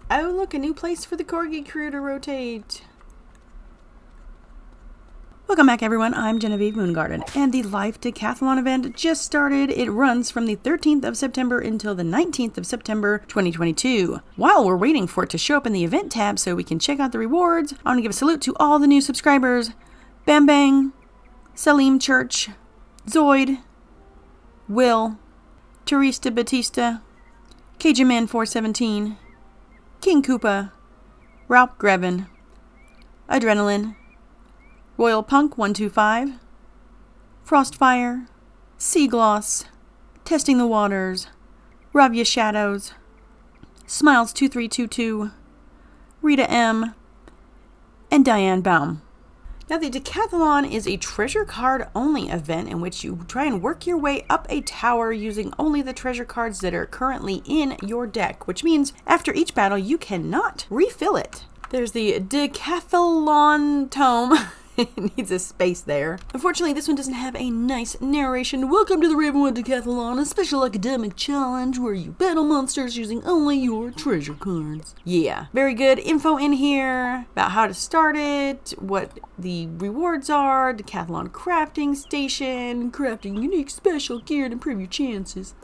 Oh, look, a new place for the Corgi crew to rotate. Welcome back, everyone. I'm Genevieve Moongarden, and the live Decathlon event just started. It runs from the 13th of September until the 19th of September 2022. While we're waiting for it to show up in the event tab so we can check out the rewards, I want to give a salute to all the new subscribers. Bam Bang, Salim Church, Zoid, Will, Teresa Batista, Cajaman 417, King Koopa, Ralph Grevin, Adrenaline, Royal Punk 125, Frostfire, Sea Gloss, Testing the Waters, Ravia Shadows, Smiles 2322, Rita M, and Diane Baum. Now, the Decathlon is a treasure card only event in which you try and work your way up a tower using only the treasure cards that are currently in your deck, which means after each battle you cannot refill it. There's the Deckathalon tome. It needs a space there. Unfortunately, this one doesn't have a nice narration. Welcome to the Ravenwood Decathlon, a special academic challenge where you battle monsters using only your treasure cards. Yeah, very good info in here about how to start it, what the rewards are, Decathlon crafting station, crafting unique special gear to improve your chances.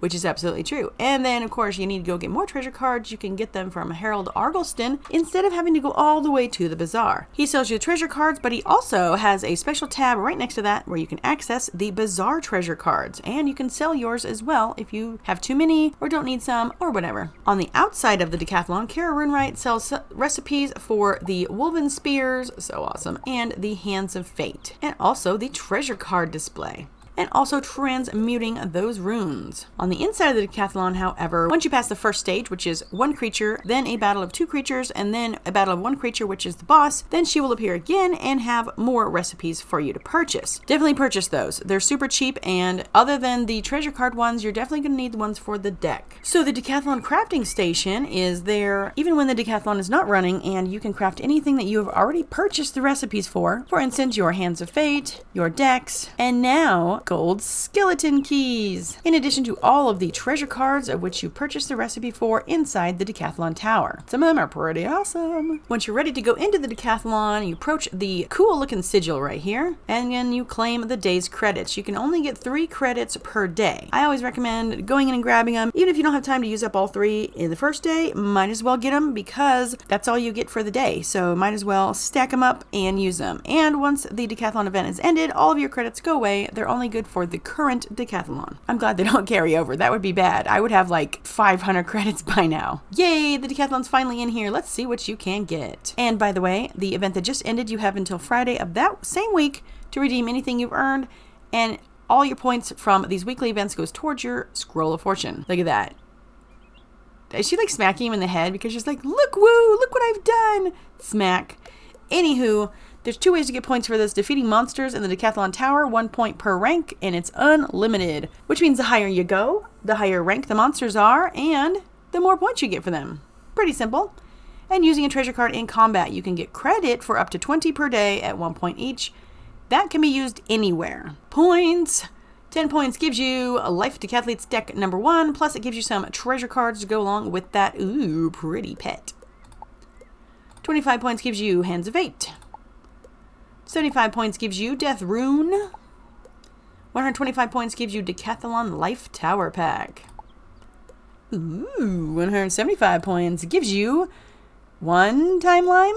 Which is absolutely true. And then, of course, you need to go get more treasure cards. You can get them from Harold Argleston instead of having to go all the way to the bazaar. He sells you the treasure cards, but he also has a special tab right next to that where you can access the bazaar treasure cards. And you can sell yours as well if you have too many or don't need some or whatever. On the outside of the Decathlon, Kara Runewright sells recipes for the woven spears, so awesome, and the hands of fate. And also the treasure card display. And also transmuting those runes. On the inside of the Decathlon, however, once you pass the first stage, which is one creature, then a battle of two creatures, and then a battle of one creature, which is the boss, then she will appear again and have more recipes for you to purchase. Definitely purchase those. They're super cheap, and other than the treasure card ones, you're definitely going to need the ones for the deck. So the Decathlon crafting station is there even when the Decathlon is not running, and you can craft anything that you have already purchased the recipes for. For instance, your Hands of Fate, your decks, and now gold skeleton keys, in addition to all of the treasure cards of which you purchased the recipe for inside the Decathlon tower. Some of them are pretty awesome. Once you're ready to go into the Decathlon, you approach the cool looking sigil right here, and then you claim the day's credits. You can only get 3 credits per day. I always recommend going in and grabbing them. Even if you don't have time to use up all 3 in the first day, might as well get them because that's all you get for the day. So might as well stack them up and use them. And once the Decathlon event is ended, all of your credits go away. They're only good for the current Decathlon. I'm glad they don't carry over. That would be bad. I would have like 500 credits by now. Yay, the Decathlon's finally in here. Let's see what you can get. And by the way, the event that just ended, you have until Friday of that same week to redeem anything you've earned, and all your points from these weekly events goes towards your Scroll of Fortune. Look at that. Is she like smacking him in the head because she's like, look, woo, look what I've done. Smack. Anywho, there's 2 ways to get points for this. Defeating monsters in the Decathlon Tower, 1 point per rank, and it's unlimited. Which means the higher you go, the higher rank the monsters are, and the more points you get for them. Pretty simple. And using a treasure card in combat, you can get credit for up to 20 per day at 1 point each. That can be used anywhere. Points. 10 points gives you a Life Decathletes deck number 1, plus it gives you some treasure cards to go along with that, ooh, pretty pet. 25 points gives you Hands of Fate. 75 points gives you Death Rune. 125 points gives you Decathlon Life Tower Pack. Ooh, 175 points gives you One Time Lime.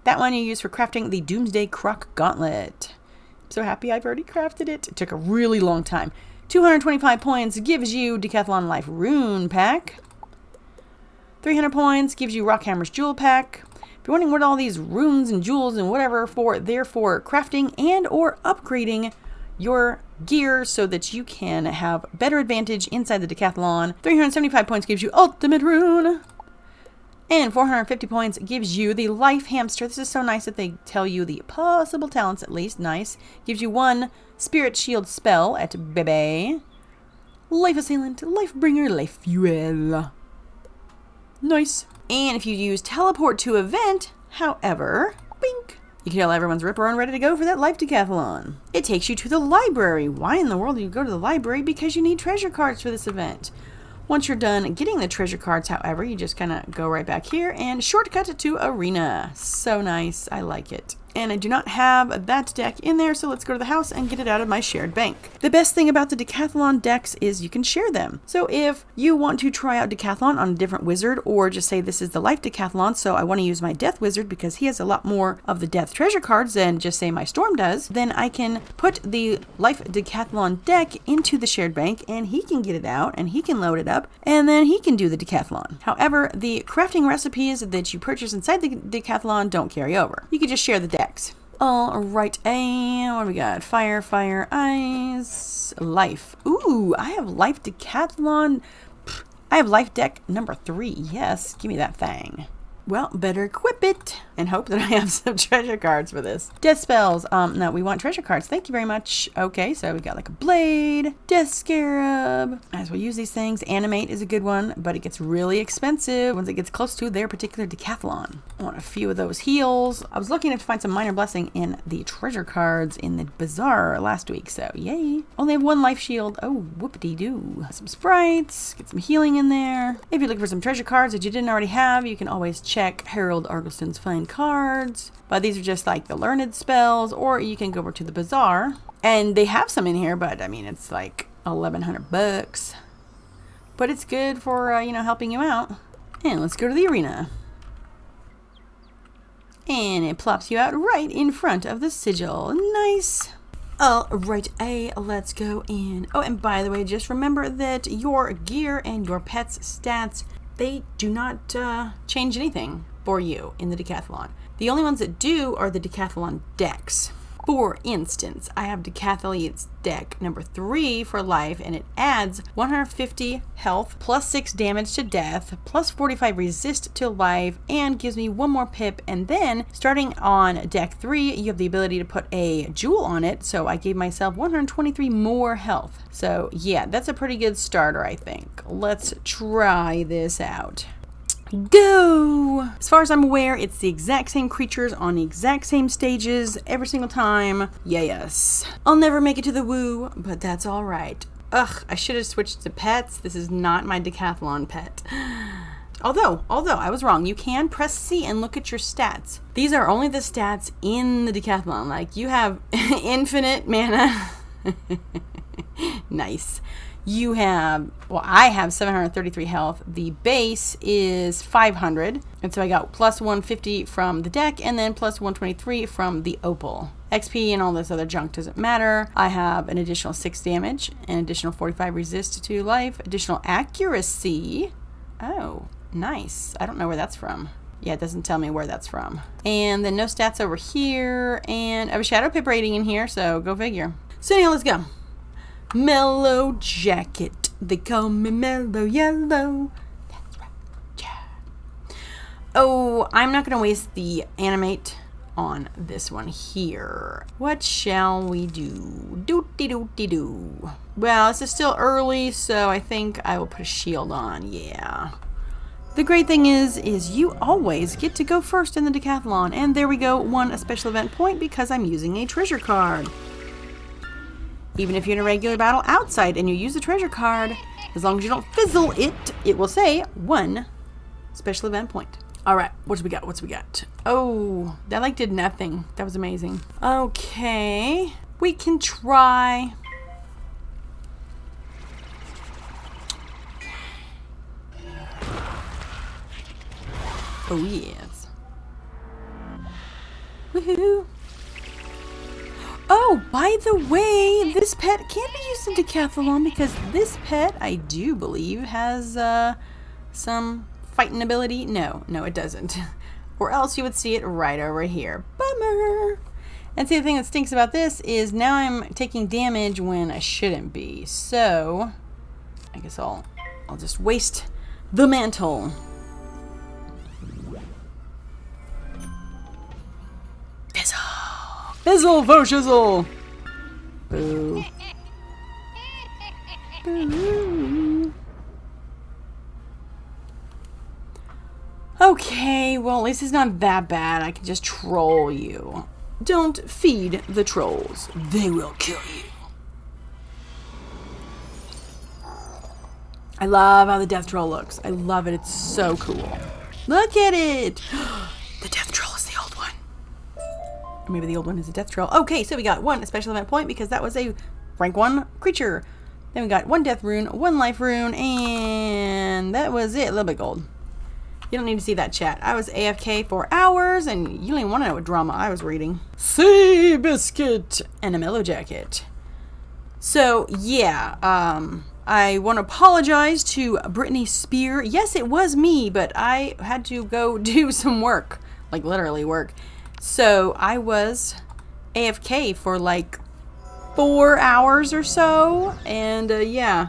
That one you use for crafting the Doomsday Croc Gauntlet. I'm so happy I've already crafted it. It took a really long time. 225 points gives you Decathlon Life Rune Pack. 300 points gives you Rockhammer's Jewel Pack. If you're wondering what all these runes and jewels and whatever for, they're for crafting and or upgrading your gear so that you can have better advantage inside the Decathlon. 375 points gives you Ultimate Rune. And 450 points gives you the Life Hamster. This is so nice that they tell you the possible talents at least. Nice. Gives you 1 Spirit Shield spell at Bebe. Life Assailant, Life Bringer, Life Fuel. Nice. And if you use Teleport to Event, however, bink, you can tell everyone's ripper and ready to go for that Life Decathlon. It takes you to the library. Why in the world do you go to the library? Because you need treasure cards for this event. Once you're done getting the treasure cards, however, you just kind of go right back here and shortcut to Arena. So nice. I like it. And I do not have that deck in there, so let's go to the house and get it out of my shared bank. The best thing about the Decathlon decks is you can share them. So if you want to try out Decathlon on a different wizard, or just say this is the Life Decathlon, so I want to use my Death Wizard because he has a lot more of the Death treasure cards than just say my Storm does, then I can put the Life Decathlon deck into the shared bank and he can get it out and he can load it up and then he can do the Decathlon. However, the crafting recipes that you purchase inside the Decathlon don't carry over. You can just share the deck. All right, and what do we got? Fire, ice, life. Ooh, I have life Decathlon. I have life deck number 3. Yes, give me that thing. Well, better equip it and hope that I have some treasure cards for this. Death spells. No, we want treasure cards. Thank you very much. Okay, so we got like a blade, death scarab. As we use these things, animate is a good one, but it gets really expensive once it gets close to their particular Decathlon. I want a few of those heals. I was lucky enough to find some minor blessing in the treasure cards in the bazaar last week, so yay. Only have 1 life shield. Oh, whoopity-doo. Some sprites, get some healing in there. If you're looking for some treasure cards that you didn't already have, you can always check Harold Argleston's Find Cards. But these are just like the learned spells, or you can go over to the bazaar. And they have some in here, but I mean, it's like $1,100. But it's good for, you know, helping you out. And let's go to the arena. And it plops you out right in front of the sigil. Nice. All right, let's go in. Oh, and by the way, just remember that your gear and your pet's stats, they do not change anything for you in the Decathlon. The only ones that do are the Decathlon decks. For instance, I have Decathleon's deck number 3 for life, and it adds 150 health, plus 6 damage to death, plus 45 resist to life, and gives me 1 more pip. And then, starting on deck 3, you have the ability to put a jewel on it, so I gave myself 123 more health. So yeah, that's a pretty good starter, I think. Let's try this out. Go! As far as I'm aware, it's the exact same creatures on the exact same stages every single time. Yes. I'll never make it to the woo, but that's alright. Ugh, I should have switched to pets. This is not my Decathlon pet. Although, I was wrong. You can press C and look at your stats. These are only the stats in the Decathlon. Like, you have infinite mana. Nice. You have, well, I have 733 health. The base is 500. And so I got plus 150 from the deck and then plus 123 from the opal. XP and all this other junk doesn't matter. I have an additional 6 damage, an additional 45 resist to life, additional accuracy. Oh, nice. I don't know where that's from. Yeah, it doesn't tell me where that's from. And then no stats over here. And I have a shadow pip rating in here, so go figure. So anyhow, let's go. Mellow jacket, they call me Mellow Yellow. That's right, yeah. Oh, I'm not gonna waste the animate on this one here. What shall we do? Doo-dee-doo-dee-doo. Well, this is still early, so I think I will put a shield on, yeah. The great thing is you always get to go first in the Decathlon. And there we go, won a special event point because I'm using a treasure card. Even if you're in a regular battle outside and you use a treasure card, as long as you don't fizzle it, it will say 1 special event point. All right, what do we got? Oh, that like did nothing. That was amazing. Okay, we can try. Oh yes. Woohoo. Oh, by the way, this pet can't be used in Decathlon because this pet, I do believe, has some fighting ability. No, it doesn't. Or else you would see it right over here. Bummer. And see, the thing that stinks about this is now I'm taking damage when I shouldn't be. So, I guess I'll just waste the mantle. Fizzle for shizzle! Boo. Boo. Okay, well, at least it's not that bad. I can just troll you. Don't feed the trolls. They will kill you. I love how the death troll looks. I love it. It's so cool. Look at it. The death troll is the old one. Or maybe the old one is a death troll. Okay, so we got one special event point because that was a rank 1 creature. Then we got 1 death rune, 1 life rune, and that was it. A little bit gold. You don't need to see that chat. I was AFK for hours, and you don't even want to know what drama I was reading. Sea biscuit and a mellow jacket. So, yeah, I want to apologize to Brittany Spear. Yes, it was me, but I had to go do some work. Like, literally work. So, I was AFK for, like, 4 hours or so. And, yeah.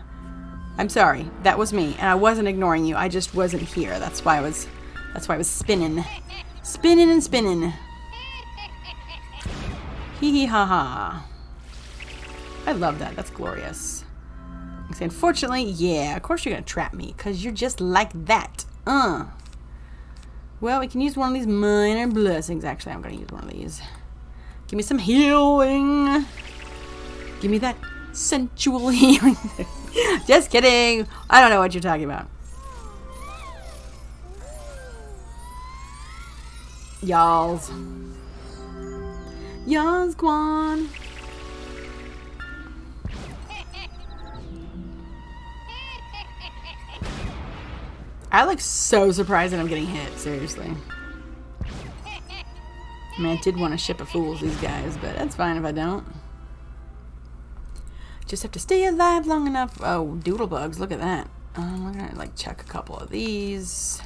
I'm sorry. That was me. And I wasn't ignoring you. I just wasn't here. That's why I was spinning. Spinning and spinning. Hee hee ha ha. I love that. That's glorious. Unfortunately, yeah, of course you're going to trap me, because you're just like that. Well, we can use one of these minor blessings. Actually, I'm going to use one of these. Give me some healing. Give me that sensual healing. Just kidding. I don't know what you're talking about. Y'alls. Y'all's Gwyn. I look so surprised that I'm getting hit, seriously. I mean, I did want to ship a fools these guys, but that's fine if I don't. Just have to stay alive long enough. Oh, doodlebugs, look at that. We're gonna like check a couple of these.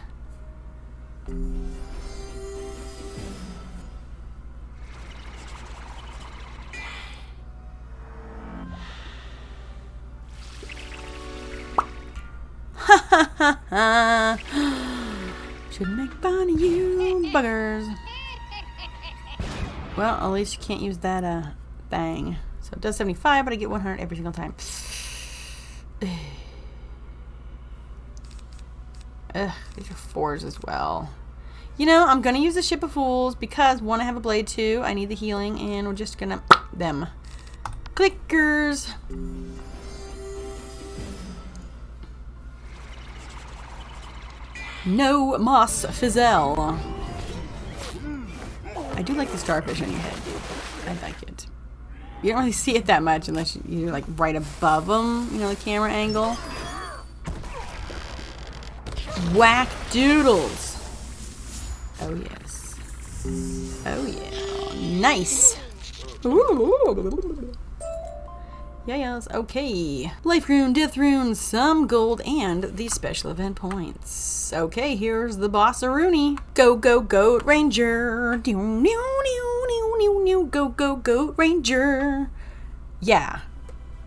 Ha ha ha ha. Shouldn't make fun of you buggers. Well, at least you can't use that thing. So it does 75, but I get 100 every single time. Ugh, these are 4s as well. You know, I'm gonna use the Ship of Fools because 1, I have a blade, 2, I need the healing, and we're just gonna them. Clickers. No moss fizzle. I do like the starfish on your head, dude. I like it. You don't really see it that much unless you're like right above them, you know, the camera angle. Whack doodles. Oh yes. Oh yeah. Nice. Yes, okay. Life rune, death rune, some gold, and the special event points. Okay, here's the boss-a-rooney. Go, go, goat ranger. Go, go, goat ranger. Yeah.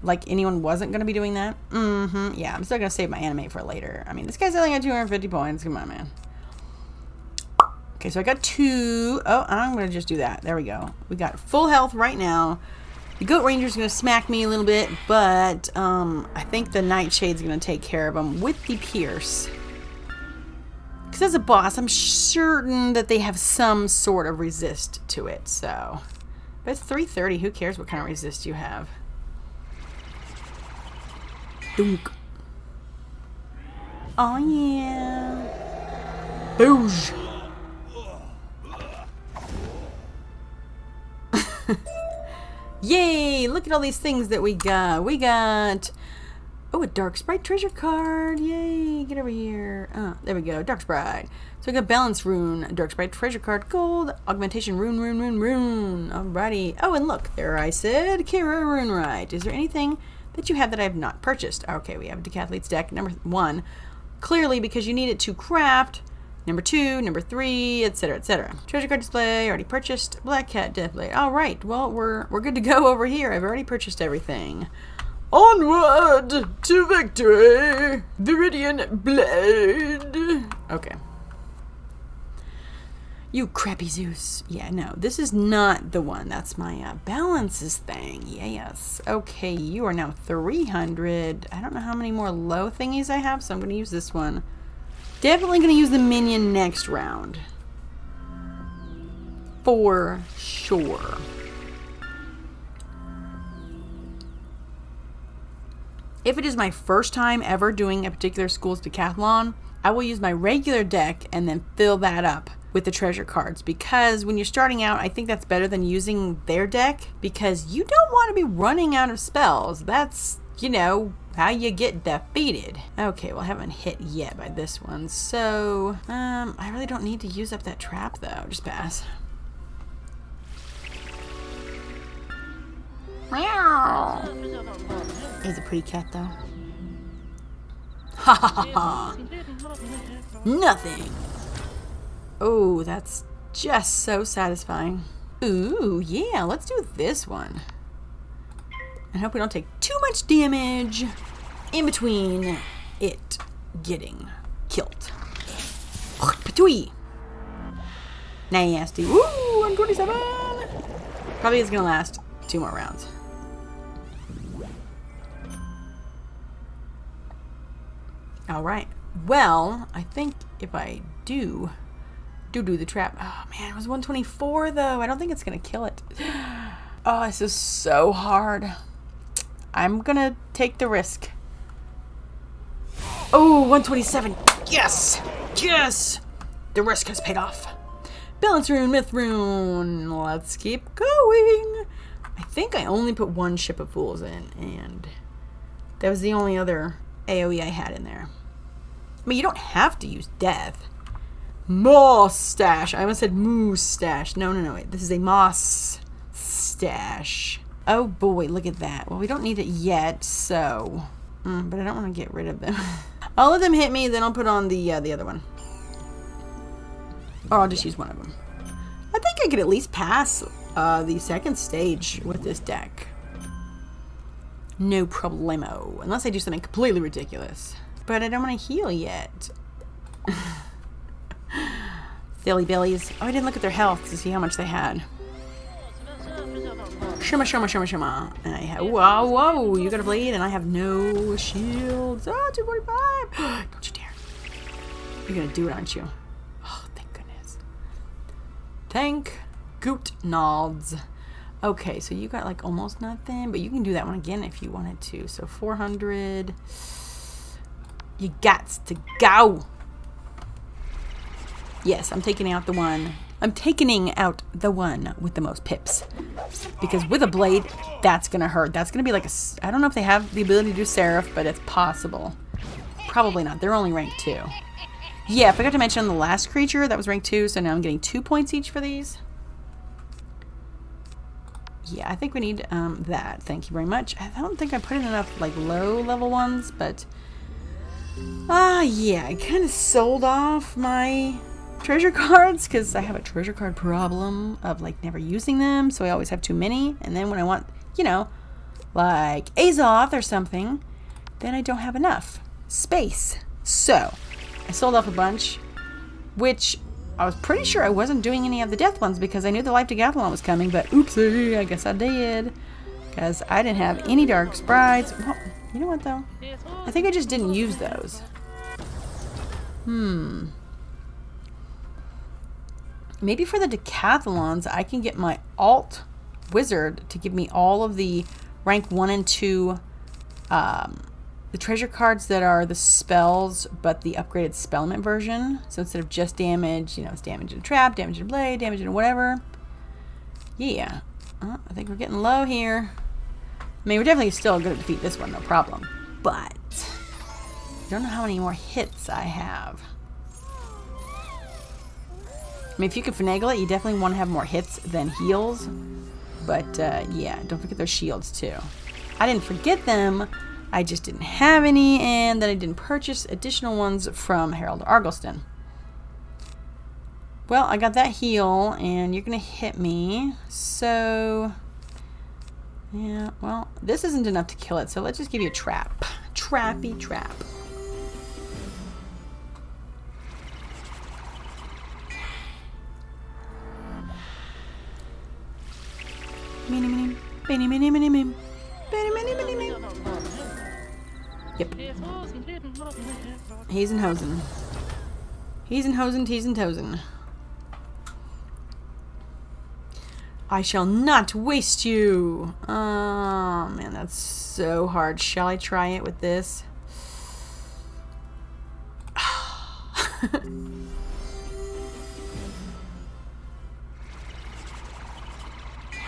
Like anyone wasn't going to be doing that? Yeah, I'm still going to save my animate for later. I mean, this guy's only got 250 points. Come on, man. Okay, so I got 2. Oh, I'm going to just do that. There we go. We got full health right now. The Goat Ranger's going to smack me a little bit, but I think the Nightshade's going to take care of him with the Pierce. Because as a boss, I'm certain that they have some sort of resist to it, so. But it's 330. Who cares what kind of resist you have? Dunk. Oh, yeah. Boosh. Yay! Look at all these things that we got. We got... Oh, a Dark Sprite treasure card. Yay! Get over here. There we go. Dark Sprite. So we got Balance Rune, Dark Sprite treasure card, gold, Augmentation Rune. Alrighty. Oh, and look. There I said Kira Rune Right. Is there anything that you have that I have not purchased? Okay, we have a Decathlete's deck. Number 1. Clearly because you need it to craft... Number 2, number 3, etc., etc. Treasure card display, already purchased. Black Cat Death Blade. All right, well, we're good to go over here. I've already purchased everything. Onward to victory, Viridian Blade. Okay. You crappy Zeus. Yeah, no, this is not the one. That's my balances thing. Yes. Okay, you are now 300. I don't know how many more low thingies I have, so I'm going to use this one. Definitely going to use the minion next round. For sure. If it is my first time ever doing a particular school's decathlon, I will use my regular deck and then fill that up with the treasure cards, because when you're starting out, I think that's better than using their deck, because you don't want to be running out of spells. That's, you know, how you get defeated. Okay, well, I haven't hit yet by this one, so I really don't need to use up that trap though. Just pass. Meow. Is a pretty cat though. Ha ha ha ha. Nothing. Oh, that's just so satisfying. Ooh, yeah, let's do this one. And hope we don't take too much damage in between it getting killed. Patooey. Nasty. Woo, 127. Probably is gonna last 2 more rounds. All right. Well, I think if I do the trap. Oh man, it was 124 though. I don't think it's gonna kill it. Oh, this is so hard. I'm gonna take the risk. Oh, 127. Yes! Yes! The risk has paid off. Balance rune, myth rune. Let's keep going. I think I only put 1 ship of fools in, and that was the only other AoE I had in there. I mean, you don't have to use death. Mustache. I almost said moustache. No. Wait. This is a moss stash. Oh boy, look at that. Well, we don't need it yet, so. But I don't want to get rid of them. I'll let them hit me, then I'll put on the other one. Or I'll just use one of them. I think I could at least pass the second stage with this deck. No problemo. Unless I do something completely ridiculous. But I don't want to heal yet. Silly billies. Oh, I didn't look at their health to see how much they had. Shimma. And I have, whoa, you got a blade, and I have no shields. Oh, 245. Don't you dare. You're gonna do it, aren't you? Oh, thank goodness. Thank Goot Nods. Okay, so you got like almost nothing, but you can do that one again if you wanted to. So 400. You got to go. Yes, I'm taking out the one. I'm taking out the one with the most pips. Because with a blade, that's going to hurt. That's going to be like a... I don't know if they have the ability to do Seraph, but it's possible. Probably not. They're only rank 2. Yeah, I forgot to mention the last creature. That was rank 2, so now I'm getting 2 points each for these. Yeah, I think we need that. Thank you very much. I don't think I put in enough like low level ones, but... yeah, I kind of sold off my treasure cards because I have a treasure card problem of like never using them, so I always have too many, and then when I want, you know, like Azoth or something, then I don't have enough space. So I sold off a bunch, which I was pretty sure I wasn't doing any of the death ones because I knew the Life Decathlon was coming, but oopsie, I guess I did, because I didn't have any dark sprites. Well, you know what though? I think I just didn't use those. Maybe for the decathlons, I can get my alt wizard to give me all of the rank 1 and 2 the treasure cards that are the spells, but the upgraded spellment version. So instead of just damage, you know, it's damage and trap, damage and blade, damage and whatever. Yeah. I think we're getting low here. I mean, we're definitely still going to defeat this one, no problem. But I don't know how many more hits I have. I mean, if you can finagle it, you definitely want to have more hits than heals. But, yeah, don't forget those shields, too. I didn't forget them. I just didn't have any, and then I didn't purchase additional ones from Harold Argleston. Well, I got that heal, and you're going to hit me. So, yeah, well, this isn't enough to kill it, so let's just give you a trap. Trappy trap. Yep. He's in hosen. He's in hosen, tees and toesen. I shall not waste you. Oh, man, that's so hard. Shall I try it with this?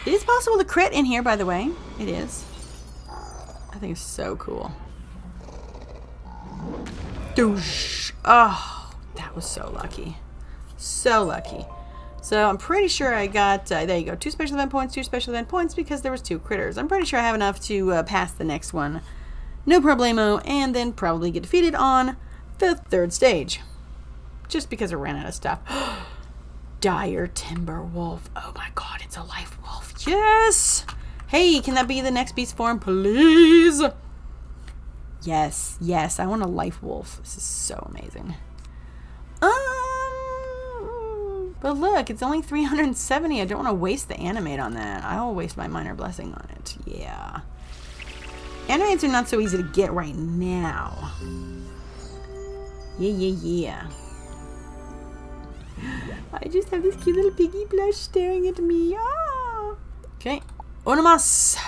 It is possible to crit in here, by the way. It is. I think it's so cool. Doosh. Oh, that was so lucky. So lucky. So I'm pretty sure I got, there you go, 2 special event points, 2 special event points because there was 2 critters. I'm pretty sure I have enough to pass the next one. No problemo, and then probably get defeated on the 3rd stage. Just because I ran out of stuff. Dire Timber Wolf. Oh my god, it's a life wolf. Yes! Hey, can that be the next beast form, please? Yes, yes, I want a life wolf. This is so amazing. But look, it's only 370. I don't want to waste the animate on that. I'll waste my minor blessing on it. Yeah. Animates are not so easy to get right now. Yeah. I just have this cute little piggy plush staring at me. Ah! Okay. Uno más.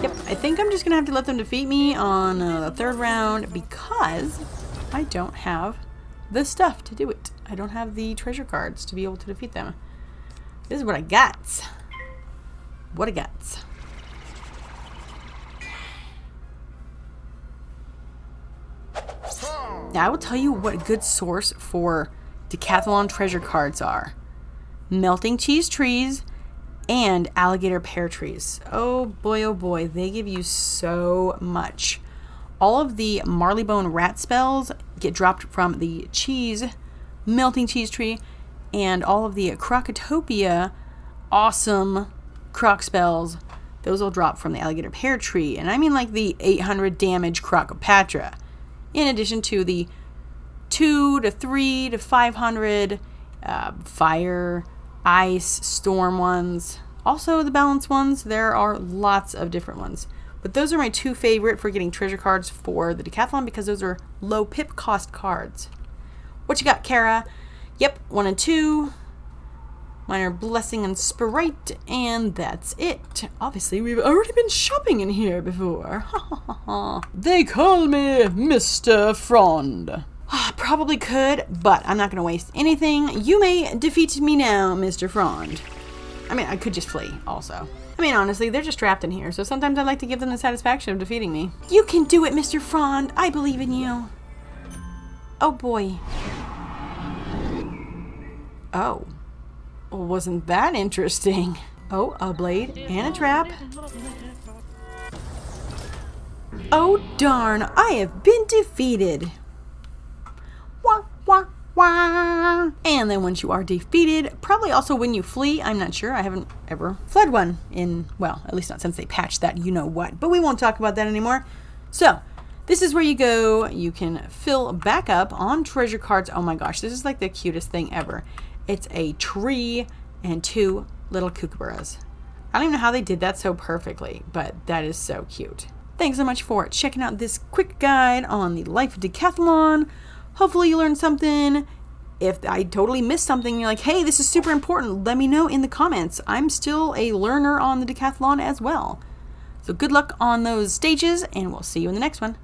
Yep, I think I'm just going to have to let them defeat me on the 3rd round because I don't have the stuff to do it. I don't have the treasure cards to be able to defeat them. This is what I got. What I got. Now I will tell you what a good source for Decathlon treasure cards are. Melting cheese trees and alligator pear trees. Oh boy, they give you so much. All of the Marleybone rat spells get dropped from the melting cheese tree, and all of the Crocotopia awesome croc spells, those will drop from the alligator pear tree. And I mean like the 800 damage Crocopatra. In addition to the 2 to 3 to 500 fire, ice, storm ones. Also the balance ones. There are lots of different ones. But those are my 2 favorite for getting treasure cards for the Decathlon because those are low pip cost cards. What you got, Kara? Yep, 1 and 2. Minor blessing and sprite, and that's it. Obviously, we've already been shopping in here before. They call me Mr. Frond. Probably could, but I'm not going to waste anything. You may defeat me now, Mr. Frond. I mean, I could just flee, also. I mean, honestly, they're just trapped in here, so sometimes I like to give them the satisfaction of defeating me. You can do it, Mr. Frond. I believe in you. Oh, boy. Oh. Well, wasn't that interesting? Oh, a blade and a trap. Oh, darn. I have been defeated. Wah, wah, wah. And then once you are defeated, probably also when you flee, I'm not sure. I haven't ever fled one in, well, at least not since they patched that you-know-what. But we won't talk about that anymore. So, this is where you go. You can fill back up on treasure cards. Oh my gosh, this is like the cutest thing ever. It's a tree and 2 little kookaburras. I don't even know how they did that so perfectly, but that is so cute. Thanks so much for checking out this quick guide on the life of Decathlon. Hopefully you learned something. If I totally missed something, you're like, hey, this is super important, let me know in the comments. I'm still a learner on the Decathlon as well. So good luck on those stages, and we'll see you in the next one.